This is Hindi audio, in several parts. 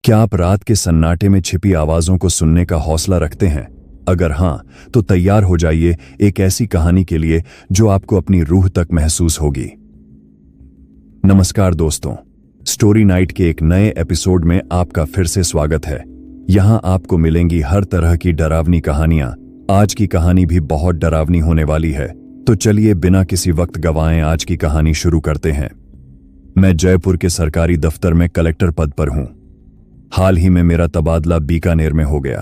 क्या आप रात के सन्नाटे में छिपी आवाजों को सुनने का हौसला रखते हैं? अगर हां, तो तैयार हो जाइए एक ऐसी कहानी के लिए जो आपको अपनी रूह तक महसूस होगी। नमस्कार दोस्तों, स्टोरी नाइट के एक नए एपिसोड में आपका फिर से स्वागत है। यहां आपको मिलेंगी हर तरह की डरावनी कहानियां। आज की कहानी भी बहुत डरावनी होने वाली है, तो चलिए बिना किसी वक्त गवाएं आज की कहानी शुरू करते हैं। मैं जयपुर के सरकारी दफ्तर में कलेक्टर पद पर हूं। हाल ही में मेरा तबादला बीकानेर में हो गया।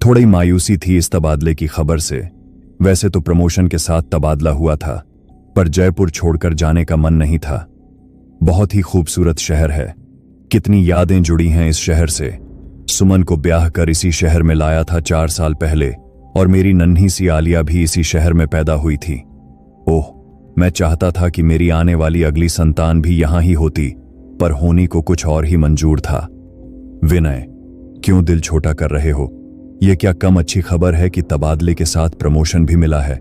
थोड़ी मायूसी थी इस तबादले की खबर से। वैसे तो प्रमोशन के साथ तबादला हुआ था, पर जयपुर छोड़कर जाने का मन नहीं था। बहुत ही खूबसूरत शहर है, कितनी यादें जुड़ी हैं इस शहर से। सुमन को ब्याह कर इसी शहर में लाया था 4 साल पहले, और मेरी नन्ही सी आलिया भी इसी शहर में पैदा हुई थी। ओह, मैं चाहता था कि मेरी आने वाली अगली संतान भी यहां ही होती, पर होनी को कुछ और ही मंजूर था। विनय, क्यों दिल छोटा कर रहे हो? यह क्या कम अच्छी खबर है कि तबादले के साथ प्रमोशन भी मिला है?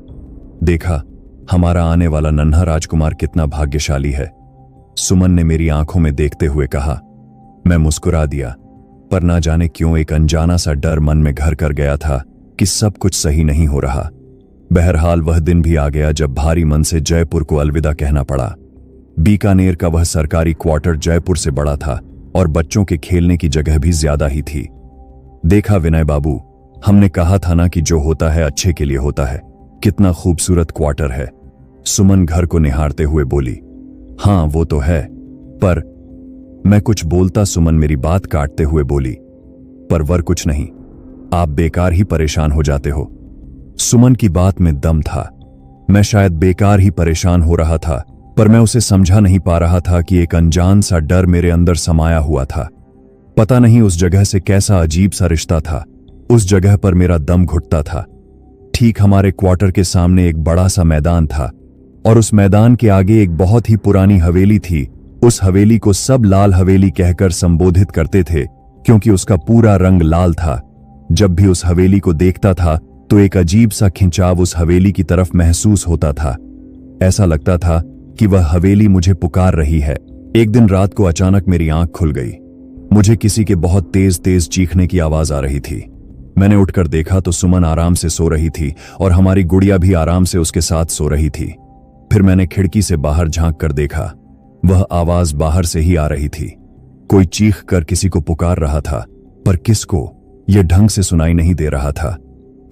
देखा, हमारा आने वाला नन्हा राजकुमार कितना भाग्यशाली है, सुमन ने मेरी आंखों में देखते हुए कहा। मैं मुस्कुरा दिया, पर ना जाने क्यों एक अनजाना सा डर मन में घर कर गया था कि सब कुछ सही नहीं हो रहा। बहरहाल वह दिन भी आ गया जब भारी मन से जयपुर को अलविदा कहना पड़ा। बीकानेर का वह सरकारी क्वार्टर जयपुर से बड़ा था और बच्चों के खेलने की जगह भी ज्यादा ही थी। देखा विनय बाबू, हमने कहा था ना कि जो होता है अच्छे के लिए होता है। कितना खूबसूरत क्वार्टर है, सुमन घर को निहारते हुए बोली। हां वो तो है, पर मैं कुछ बोलता सुमन मेरी बात काटते हुए बोली, पर वर कुछ नहीं, आप बेकार ही परेशान हो जाते हो। सुमन की बात में दम था। मैं शायद बेकार ही परेशान हो रहा था, पर मैं उसे समझा नहीं पा रहा था कि एक अनजान सा डर मेरे अंदर समाया हुआ था। पता नहीं उस जगह से कैसा अजीब सा रिश्ता था। उस जगह पर मेरा दम घुटता था। ठीक हमारे क्वार्टर के सामने एक बड़ा सा मैदान था, और उस मैदान के आगे एक बहुत ही पुरानी हवेली थी। उस हवेली को सब लाल हवेली कहकर संबोधित करते थे, क्योंकि उसका पूरा रंग लाल था। जब भी उस हवेली को देखता था तो एक अजीब सा खिंचाव उस हवेली की तरफ महसूस होता था। ऐसा लगता था कि वह हवेली मुझे पुकार रही है। एक दिन रात को अचानक मेरी आंख खुल गई। मुझे किसी के बहुत तेज तेज चीखने की आवाज आ रही थी। मैंने उठकर देखा तो सुमन आराम से सो रही थी, और हमारी गुड़िया भी आराम से उसके साथ सो रही थी। फिर मैंने खिड़की से बाहर झांक कर देखा। वह आवाज बाहर से ही आ रही थी। कोई चीख कर किसी को पुकार रहा था, पर किसको यह ढंग से सुनाई नहीं दे रहा था।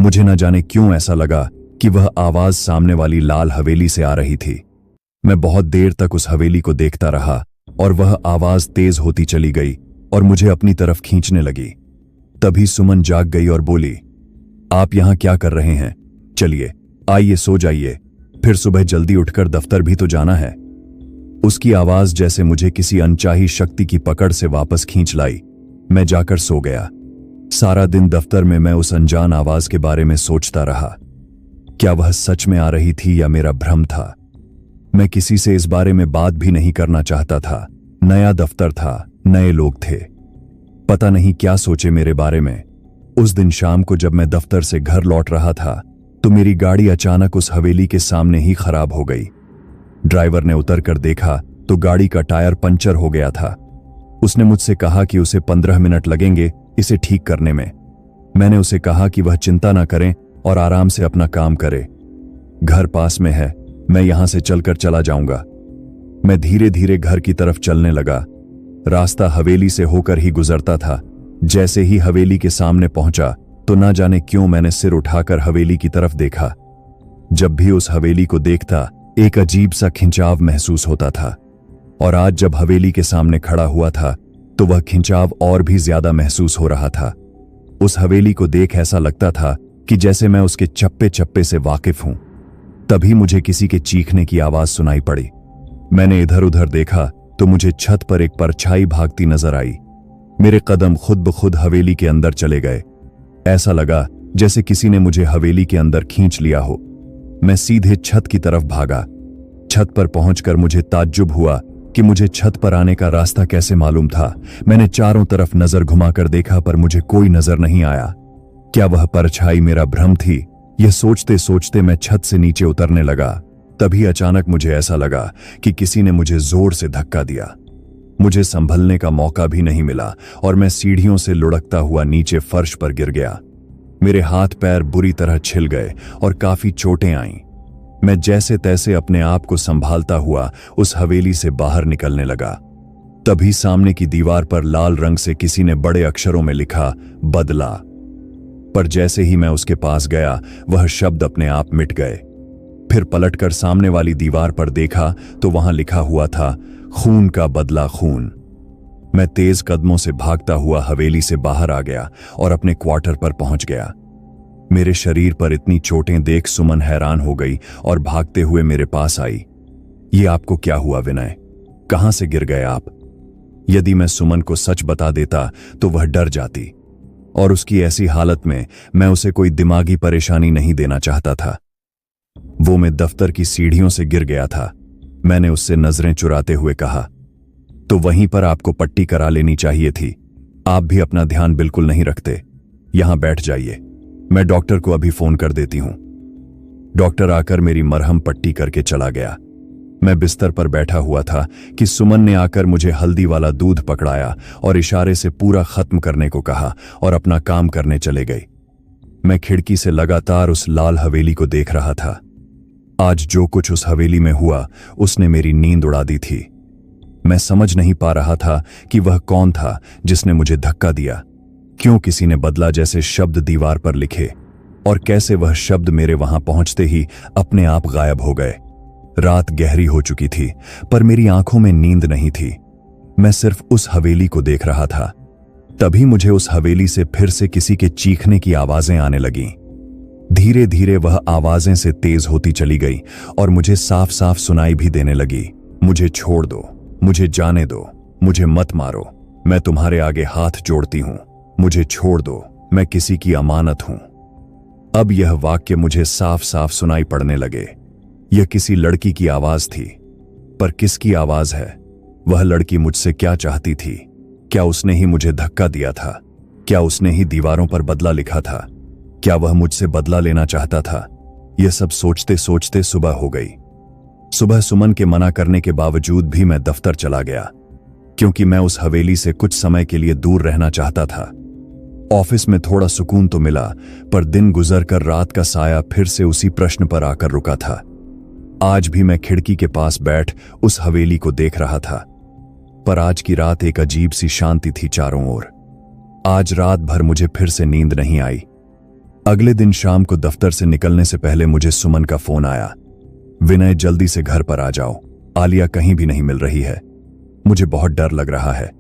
मुझे न जाने क्यों ऐसा लगा कि वह आवाज सामने वाली लाल हवेली से आ रही थी। मैं बहुत देर तक उस हवेली को देखता रहा, और वह आवाज तेज होती चली गई और मुझे अपनी तरफ खींचने लगी। तभी सुमन जाग गई और बोली, आप यहां क्या कर रहे हैं? चलिए आइए सो जाइए, फिर सुबह जल्दी उठकर दफ्तर भी तो जाना है। उसकी आवाज जैसे मुझे किसी अनचाही शक्ति की पकड़ से वापस खींच लाई। मैं जाकर सो गया। सारा दिन दफ्तर में मैं उस अनजान आवाज के बारे में सोचता रहा। क्या वह सच में आ रही थी या मेरा भ्रम था? मैं किसी से इस बारे में बात भी नहीं करना चाहता था। नया दफ्तर था, नए लोग थे, पता नहीं क्या सोचे मेरे बारे में। उस दिन शाम को जब मैं दफ्तर से घर लौट रहा था तो मेरी गाड़ी अचानक उस हवेली के सामने ही खराब हो गई। ड्राइवर ने उतर कर देखा तो गाड़ी का टायर पंचर हो गया था। उसने मुझसे कहा कि उसे 15 मिनट लगेंगे इसे ठीक करने में। मैंने उसे कहा कि वह चिंता ना करें और आराम से अपना काम करे। घर पास में है, मैं यहां से चलकर चला जाऊंगा। मैं धीरे धीरे घर की तरफ चलने लगा। रास्ता हवेली से होकर ही गुजरता था। जैसे ही हवेली के सामने पहुंचा तो ना जाने क्यों मैंने सिर उठाकर हवेली की तरफ देखा। जब भी उस हवेली को देखता एक अजीब सा खिंचाव महसूस होता था, और आज जब हवेली के सामने खड़ा हुआ था तो वह खिंचाव और भी ज्यादा महसूस हो रहा था। उस हवेली को देख ऐसा लगता था कि जैसे मैं उसके चप्पे चप्पे से वाकिफ हूं। तभी मुझे किसी के चीखने की आवाज सुनाई पड़ी। मैंने इधर उधर देखा तो मुझे छत पर एक परछाई भागती नजर आई। मेरे कदम खुद ब खुद हवेली के अंदर चले गए। ऐसा लगा जैसे किसी ने मुझे हवेली के अंदर खींच लिया हो। मैं सीधे छत की तरफ भागा। छत पर पहुंचकर मुझे ताज्जुब हुआ कि मुझे छत पर आने का रास्ता कैसे मालूम था। मैंने चारों तरफ नजर घुमाकर देखा, पर मुझे कोई नजर नहीं आया। क्या वह परछाई मेरा भ्रम थी? यह सोचते सोचते मैं छत से नीचे उतरने लगा। तभी अचानक मुझे ऐसा लगा कि किसी ने मुझे जोर से धक्का दिया। मुझे संभलने का मौका भी नहीं मिला और मैं सीढ़ियों से लुढ़कता हुआ नीचे फर्श पर गिर गया। मेरे हाथ पैर बुरी तरह छिल गए और काफी चोटें आईं। मैं जैसे तैसे अपने आप को संभालता हुआ उस हवेली से बाहर निकलने लगा। तभी सामने की दीवार पर लाल रंग से किसी ने बड़े अक्षरों में लिखा, बदला। पर जैसे ही मैं उसके पास गया, वह शब्द अपने आप मिट गए। फिर पलटकर सामने वाली दीवार पर देखा तो वहां लिखा हुआ था, खून का बदला खून। मैं तेज कदमों से भागता हुआ हवेली से बाहर आ गया और अपने क्वार्टर पर पहुंच गया। मेरे शरीर पर इतनी चोटें देख सुमन हैरान हो गई और भागते हुए मेरे पास आई। ये आपको क्या हुआ विनय? कहां से गिर गए आप? यदि मैं सुमन को सच बता देता तो वह डर जाती, और उसकी ऐसी हालत में मैं उसे कोई दिमागी परेशानी नहीं देना चाहता था। वो मैं दफ्तर की सीढ़ियों से गिर गया था। मैंने उससे नजरें चुराते हुए कहा, तो वहीं पर आपको पट्टी करा लेनी चाहिए थी। आप भी अपना ध्यान बिल्कुल नहीं रखते। यहां बैठ जाइए, मैं डॉक्टर को अभी फोन कर देती हूं। डॉक्टर आकर मेरी मरहम पट्टी करके चला गया। मैं बिस्तर पर बैठा हुआ था कि सुमन ने आकर मुझे हल्दी वाला दूध पकड़ाया और इशारे से पूरा खत्म करने को कहा और अपना काम करने चले गई। मैं खिड़की से लगातार उस लाल हवेली को देख रहा था। आज जो कुछ उस हवेली में हुआ, उसने मेरी नींद उड़ा दी थी। मैं समझ नहीं पा रहा था कि वह कौन था जिसने मुझे धक्का दिया, क्यों किसी ने बदला जैसे शब्द दीवार पर लिखे, और कैसे वह शब्द मेरे वहां पहुंचते ही अपने आप गायब हो गए। रात गहरी हो चुकी थी, पर मेरी आंखों में नींद नहीं थी। मैं सिर्फ उस हवेली को देख रहा था। तभी मुझे उस हवेली से फिर से किसी के चीखने की आवाजें आने लगीं। धीरे धीरे वह आवाजें से तेज होती चली गई और मुझे साफ साफ सुनाई भी देने लगी। मुझे छोड़ दो, मुझे जाने दो, मुझे मत मारो, मैं तुम्हारे आगे हाथ जोड़ती हूं, मुझे छोड़ दो, मैं किसी की अमानत हूं। अब यह वाक्य मुझे साफ साफ सुनाई पड़ने लगे। यह किसी लड़की की आवाज थी, पर किसकी आवाज है? वह लड़की मुझसे क्या चाहती थी? क्या उसने ही मुझे धक्का दिया था? क्या उसने ही दीवारों पर बदला लिखा था? क्या वह मुझसे बदला लेना चाहता था? यह सब सोचते सोचते सुबह हो गई। सुबह सुमन के मना करने के बावजूद भी मैं दफ्तर चला गया, क्योंकि मैं उस हवेली से कुछ समय के लिए दूर रहना चाहता था। ऑफिस में थोड़ा सुकून तो मिला, पर दिन गुजरकर रात का साया फिर से उसी प्रश्न पर आकर रुका था। आज भी मैं खिड़की के पास बैठ उस हवेली को देख रहा था, पर आज की रात एक अजीब सी शांति थी चारों ओर। आज रात भर मुझे फिर से नींद नहीं आई। अगले दिन शाम को दफ्तर से निकलने से पहले मुझे सुमन का फोन आया। विनय, जल्दी से घर पर आ जाओ, आलिया कहीं भी नहीं मिल रही है। मुझे बहुत डर लग रहा है,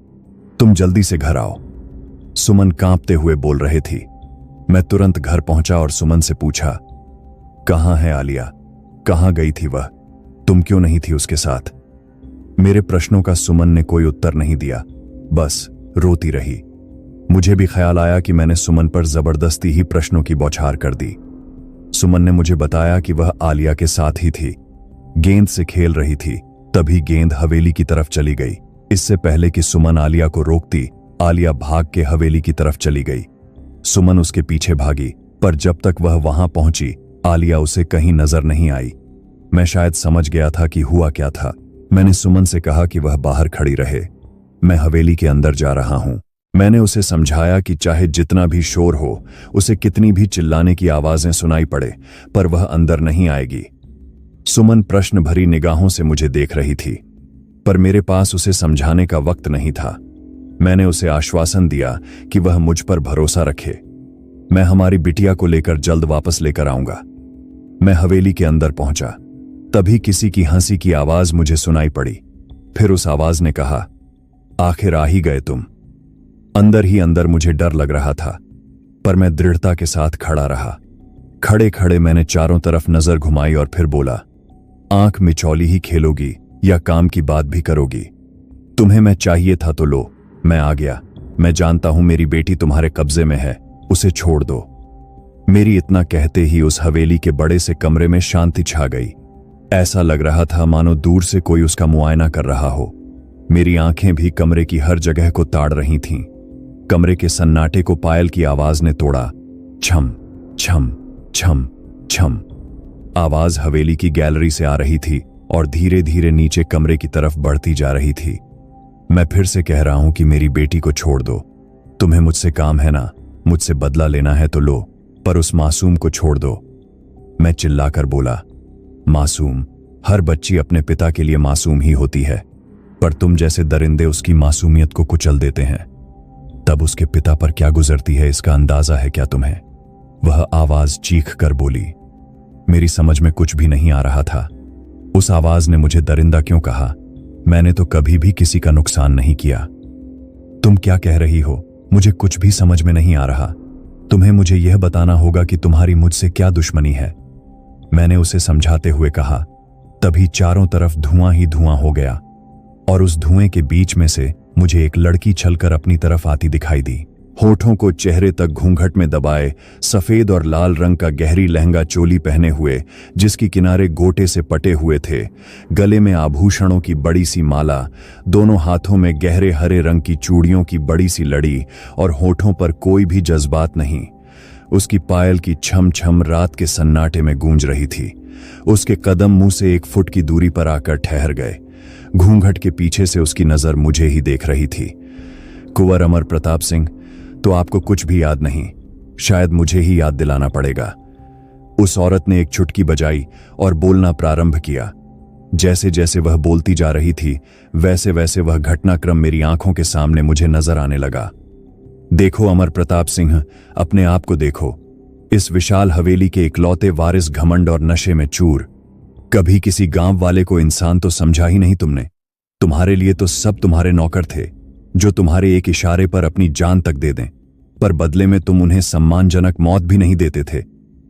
तुम जल्दी से घर आओ। सुमन कांपते हुए बोल रही थी। मैं तुरंत घर पहुंचा और सुमन से पूछा, कहां है आलिया? कहां गई थी वह? तुम क्यों नहीं थी उसके साथ? मेरे प्रश्नों का सुमन ने कोई उत्तर नहीं दिया, बस रोती रही। मुझे भी ख्याल आया कि मैंने सुमन पर जबरदस्ती ही प्रश्नों की बौछार कर दी। सुमन ने मुझे बताया कि वह आलिया के साथ ही थी, गेंद से खेल रही थी। तभी गेंद हवेली की तरफ चली गई। इससे पहले कि सुमन आलिया को रोकती, आलिया भाग के हवेली की तरफ चली गई। सुमन उसके पीछे भागी, पर जब तक वह वहां पहुंची, आलिया उसे कहीं नजर नहीं आई। मैं शायद समझ गया था कि हुआ क्या था। मैंने सुमन से कहा कि वह बाहर खड़ी रहे, मैं हवेली के अंदर जा रहा हूं। मैंने उसे समझाया कि चाहे जितना भी शोर हो, उसे कितनी भी चिल्लाने की आवाजें सुनाई पड़े, पर वह अंदर नहीं आएगी। सुमन प्रश्न भरी निगाहों से मुझे देख रही थी, पर मेरे पास उसे समझाने का वक्त नहीं था। मैंने उसे आश्वासन दिया कि वह मुझ पर भरोसा रखे। मैं हमारी बिटिया को लेकर जल्द वापस लेकर आऊंगा। मैं हवेली के अंदर पहुंचा, तभी किसी की हंसी की आवाज मुझे सुनाई पड़ी। फिर उस आवाज ने कहा, आखिर आ ही गए तुम। अंदर ही अंदर मुझे डर लग रहा था, पर मैं दृढ़ता के साथ खड़ा रहा। खड़े खड़े मैंने चारों तरफ नजर घुमाई और फिर बोला, आंख मिचौली ही खेलोगी या काम की बात भी करोगी? तुम्हें मैं चाहिए था तो लो, मैं आ गया। मैं जानता हूं मेरी बेटी तुम्हारे कब्जे में है, उसे छोड़ दो। मेरी इतना कहते ही उस हवेली के बड़े से कमरे में शांति छा गई। ऐसा लग रहा था मानो दूर से कोई उसका मुआयना कर रहा हो। मेरी आंखें भी कमरे की हर जगह को ताड़ रही थीं। कमरे के सन्नाटे को पायल की आवाज ने तोड़ा। छम छम छम छम। आवाज हवेली की गैलरी से आ रही थी और धीरे धीरे नीचे कमरे की तरफ बढ़ती जा रही थी। मैं फिर से कह रहा हूं कि मेरी बेटी को छोड़ दो। तुम्हें मुझसे काम है ना, मुझसे बदला लेना है तो लो, पर उस मासूम को छोड़ दो। मैं चिल्लाकर बोला, मासूम? हर बच्ची अपने पिता के लिए मासूम ही होती है, पर तुम जैसे दरिंदे उसकी मासूमियत को कुचल देते हैं। तब उसके पिता पर क्या गुजरती है इसका अंदाजा है क्या तुम्हें? वह आवाज चीख कर बोली। मेरी समझ में कुछ भी नहीं आ रहा था। उस आवाज ने मुझे दरिंदा क्यों कहा? मैंने तो कभी भी किसी का नुकसान नहीं किया। तुम क्या कह रही हो? मुझे कुछ भी समझ में नहीं आ रहा। तुम्हें मुझे यह बताना होगा कि तुम्हारी मुझसे क्या दुश्मनी है। मैंने उसे समझाते हुए कहा। तभी चारों तरफ धुआं ही धुआं हो गया और उस धुएं के बीच में से मुझे एक लड़की छलकर अपनी तरफ आती दिखाई दी। होठों को चेहरे तक घूंघट में दबाए, सफेद और लाल रंग का गहरी लहंगा चोली पहने हुए, जिसकी किनारे गोटे से पटे हुए थे, गले में आभूषणों की बड़ी सी माला, दोनों हाथों में गहरे हरे रंग की चूड़ियों की बड़ी सी लड़ी और होठों पर कोई भी जज्बात नहीं। उसकी पायल की छम छम रात के सन्नाटे में गूंज रही थी। उसके कदम मुंह से 1 फुट की दूरी पर आकर ठहर गए। घूंघट के पीछे से उसकी नजर मुझे ही देख रही थी। कुंवर अमर प्रताप सिंह, तो आपको कुछ भी याद नहीं? शायद मुझे ही याद दिलाना पड़ेगा। उस औरत ने एक चुटकी बजाई और बोलना प्रारंभ किया। जैसे जैसे वह बोलती जा रही थी, वैसे वैसे वह घटनाक्रम मेरी आंखों के सामने मुझे नजर आने लगा। देखो अमर प्रताप सिंह, अपने आप को देखो। इस विशाल हवेली के इकलौते वारिस घमंड और नशे में चूर। कभी किसी गांव वाले को इंसान तो समझा ही नहीं तुमने। तुम्हारे लिए तो सब तुम्हारे नौकर थे, जो तुम्हारे एक इशारे पर अपनी जान तक दे दें, पर बदले में तुम उन्हें सम्मानजनक मौत भी नहीं देते थे।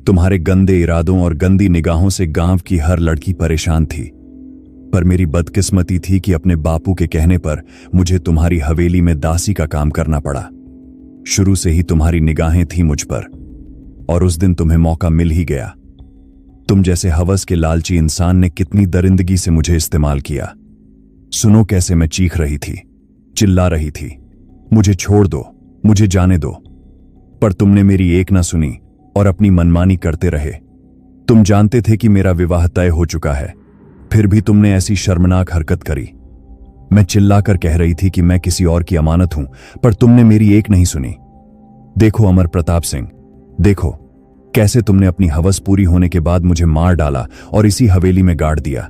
तुम्हारे गंदे इरादों और गंदी निगाहों से गांव की हर लड़की परेशान थी। पर मेरी बदकिस्मती थी कि अपने बापू के कहने पर मुझे तुम्हारी हवेली में दासी का काम करना पड़ा। शुरू से ही तुम्हारी निगाहें थी मुझ पर, और उस दिन तुम्हें मौका मिल ही गया। तुम जैसे हवस के लालची इंसान ने कितनी दरिंदगी से मुझे इस्तेमाल किया। सुनो कैसे मैं चीख रही थी, चिल्ला रही थी, मुझे छोड़ दो, मुझे जाने दो। पर तुमने मेरी एक ना सुनी और अपनी मनमानी करते रहे। तुम जानते थे कि मेरा विवाह तय हो चुका है, फिर भी तुमने ऐसी शर्मनाक हरकत करी। मैं चिल्लाकर कह रही थी कि मैं किसी और की अमानत हूं, पर तुमने मेरी एक नहीं सुनी। देखो अमर प्रताप सिंह, देखो कैसे तुमने अपनी हवस पूरी होने के बाद मुझे मार डाला और इसी हवेली में गाड़ दिया।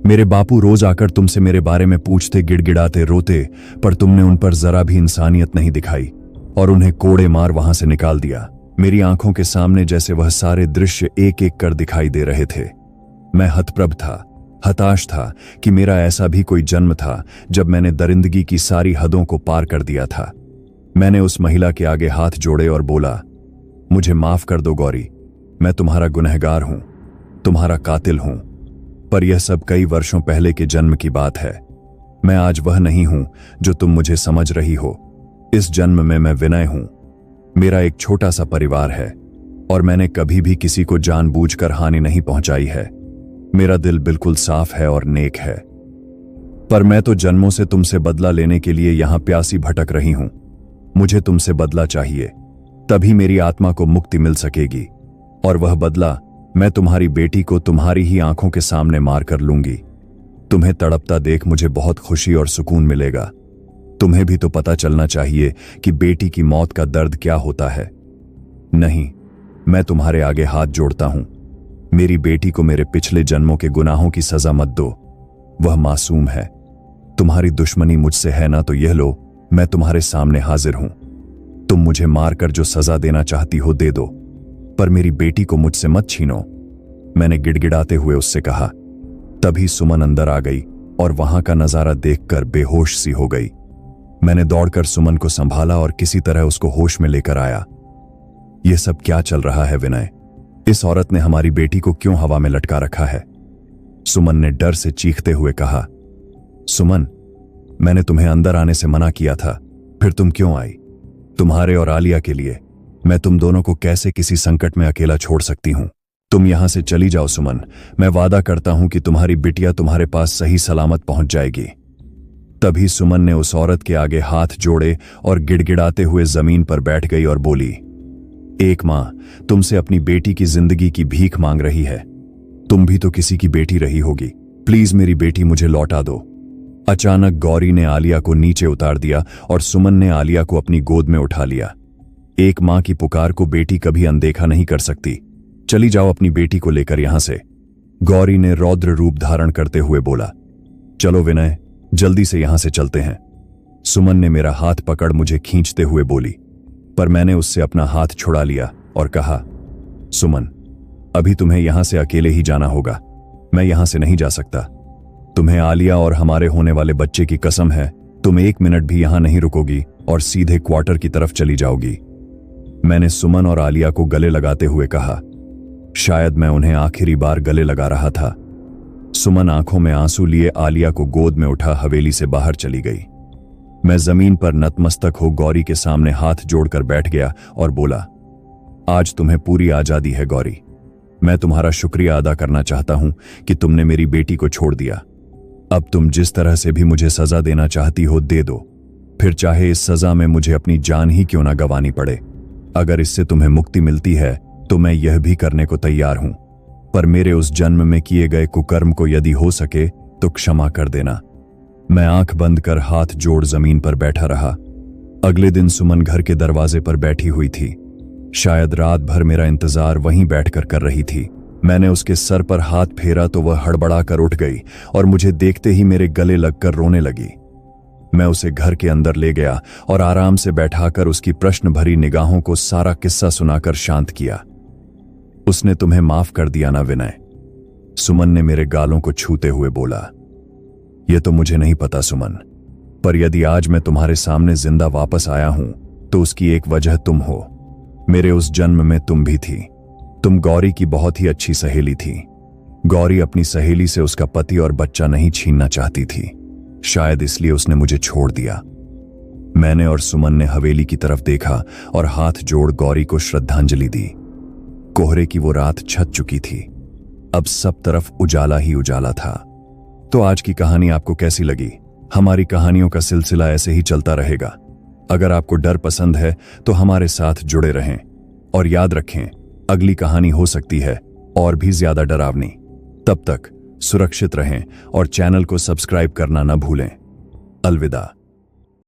मेरे बापू रोज आकर तुमसे मेरे बारे में पूछते, गिड़गिड़ाते, रोते, पर तुमने उन पर जरा भी इंसानियत नहीं दिखाई और उन्हें कोड़े मार वहां से निकाल दिया। मेरी आंखों के सामने जैसे वह सारे दृश्य एक एक कर दिखाई दे रहे थे। मैं हतप्रभ था, हताश था कि मेरा ऐसा भी कोई जन्म था जब मैंने दरिंदगी की सारी हदों को पार कर दिया था। मैंने उस महिला के आगे हाथ जोड़े और बोला, मुझे माफ कर दो गौरी, मैं तुम्हारा गुनहगार हूं, तुम्हारा कातिल हूं, पर यह सब कई वर्षों पहले के जन्म की बात है। मैं आज वह नहीं हूं जो तुम मुझे समझ रही हो। इस जन्म में मैं विनय हूं। मेरा एक छोटा सा परिवार है और मैंने कभी भी किसी को जानबूझकर हानि नहीं पहुंचाई है। मेरा दिल बिल्कुल साफ है और नेक है, पर मैं तो जन्मों से तुमसे बदला लेने के लिए यहां प्यासी भटक रही हूं। मुझे तुमसे बदला चाहिए, तभी मेरी आत्मा को मुक्ति मिल सकेगी, और वह बदला मैं तुम्हारी बेटी को तुम्हारी ही आंखों के सामने मार कर लूंगी। तुम्हें तड़पता देख मुझे बहुत खुशी और सुकून मिलेगा। तुम्हें भी तो पता चलना चाहिए कि बेटी की मौत का दर्द क्या होता है। नहीं, मैं तुम्हारे आगे हाथ जोड़ता हूं। मेरी बेटी को मेरे पिछले जन्मों के गुनाहों की सजा मत दो। वह मासूम है। तुम्हारी दुश्मनी मुझसे है ना, तो यह लो, मैं तुम्हारे सामने हाजिर हूं। तुम मुझे मारकर जो सजा देना चाहती हो दे दो, पर मेरी बेटी को मुझसे मत छीनो, मैंने गिड़गिड़ाते हुए उससे कहा। तभी सुमन अंदर आ गई और वहां का नजारा देखकर बेहोश सी हो गई। मैंने दौड़कर सुमन को संभाला और किसी तरह उसको होश में लेकर आया। यह सब क्या चल रहा है विनय? इस औरत ने हमारी बेटी को क्यों हवा में लटका रखा है? सुमन ने डर से चीखते हुए कहा। सुमन, मैंने तुम्हें अंदर आने से मना किया था, फिर तुम क्यों आई? तुम्हारे और आलिया के लिए मैं तुम दोनों को कैसे किसी संकट में अकेला छोड़ सकती हूं? तुम यहां से चली जाओ सुमन। मैं वादा करता हूं कि तुम्हारी बिटिया तुम्हारे पास सही सलामत पहुंच जाएगी। तभी सुमन ने उस औरत के आगे हाथ जोड़े और गिड़गिड़ाते हुए जमीन पर बैठ गई और बोली, एक मां तुमसे अपनी बेटी की जिंदगी की भीख मांग रही है। तुम भी तो किसी की बेटी रही होगी। प्लीज मेरी बेटी मुझे लौटा दो। अचानक गौरी ने आलिया को नीचे उतार दिया और सुमन ने आलिया को अपनी गोद में उठा लिया। एक मां की पुकार को बेटी कभी अनदेखा नहीं कर सकती। चली जाओ अपनी बेटी को लेकर यहां से, गौरी ने रौद्र रूप धारण करते हुए बोला। चलो विनय, जल्दी से यहां से चलते हैं, सुमन ने मेरा हाथ पकड़ मुझे खींचते हुए बोली। पर मैंने उससे अपना हाथ छुड़ा लिया और कहा, सुमन, अभी तुम्हें यहां से अकेले ही जाना होगा, मैं यहां से नहीं जा सकता। तुम्हें आलिया और हमारे होने वाले बच्चे की कसम है, तुम 1 मिनट भी यहां नहीं रुकोगी और सीधे क्वार्टर की तरफ चली जाओगी। मैंने सुमन और आलिया को गले लगाते हुए कहा। शायद मैं उन्हें आखिरी बार गले लगा रहा था। सुमन आंखों में आंसू लिए आलिया को गोद में उठा हवेली से बाहर चली गई। मैं जमीन पर नतमस्तक हो गौरी के सामने हाथ जोड़कर बैठ गया और बोला, आज तुम्हें पूरी आजादी है गौरी। मैं तुम्हारा शुक्रिया अदा करना चाहता हूं कि तुमने मेरी बेटी को छोड़ दिया। अब तुम जिस तरह से भी मुझे सजा देना चाहती हो दे दो, फिर चाहे इस सजा में मुझे अपनी जान ही क्यों ना गंवानी पड़े। अगर इससे तुम्हें मुक्ति मिलती है तो मैं यह भी करने को तैयार हूं, पर मेरे उस जन्म में किए गए कुकर्म को यदि हो सके तो क्षमा कर देना। मैं आंख बंद कर हाथ जोड़ जमीन पर बैठा रहा। अगले दिन सुमन घर के दरवाजे पर बैठी हुई थी। शायद रात भर मेरा इंतजार वहीं बैठकर कर रही थी। मैंने उसके सर पर हाथ फेरा तो वह हड़बड़ाकर उठ गई और मुझे देखते ही मेरे गले लगकर रोने लगी। मैं उसे घर के अंदर ले गया और आराम से बैठाकर उसकी प्रश्न भरी निगाहों को सारा किस्सा सुनाकर शांत किया। उसने तुम्हें माफ कर दिया ना विनय, सुमन ने मेरे गालों को छूते हुए बोला। यह तो मुझे नहीं पता सुमन, पर यदि आज मैं तुम्हारे सामने जिंदा वापस आया हूं तो उसकी एक वजह तुम हो। मेरे उस जन्म में तुम भी थी। तुम गौरी की बहुत ही अच्छी सहेली थी। गौरी अपनी सहेली से उसका पति और बच्चा नहीं छीनना चाहती थी, शायद इसलिए उसने मुझे छोड़ दिया। मैंने और सुमन ने हवेली की तरफ देखा और हाथ जोड़ गौरी को श्रद्धांजलि दी। कोहरे की वो रात छट चुकी थी, अब सब तरफ उजाला ही उजाला था। तो आज की कहानी आपको कैसी लगी? हमारी कहानियों का सिलसिला ऐसे ही चलता रहेगा। अगर आपको डर पसंद है तो हमारे साथ जुड़े रहें और याद रखें, अगली कहानी हो सकती है और भी ज्यादा डरावनी। तब तक सुरक्षित रहें और चैनल को सब्सक्राइब करना न भूलें। अलविदा।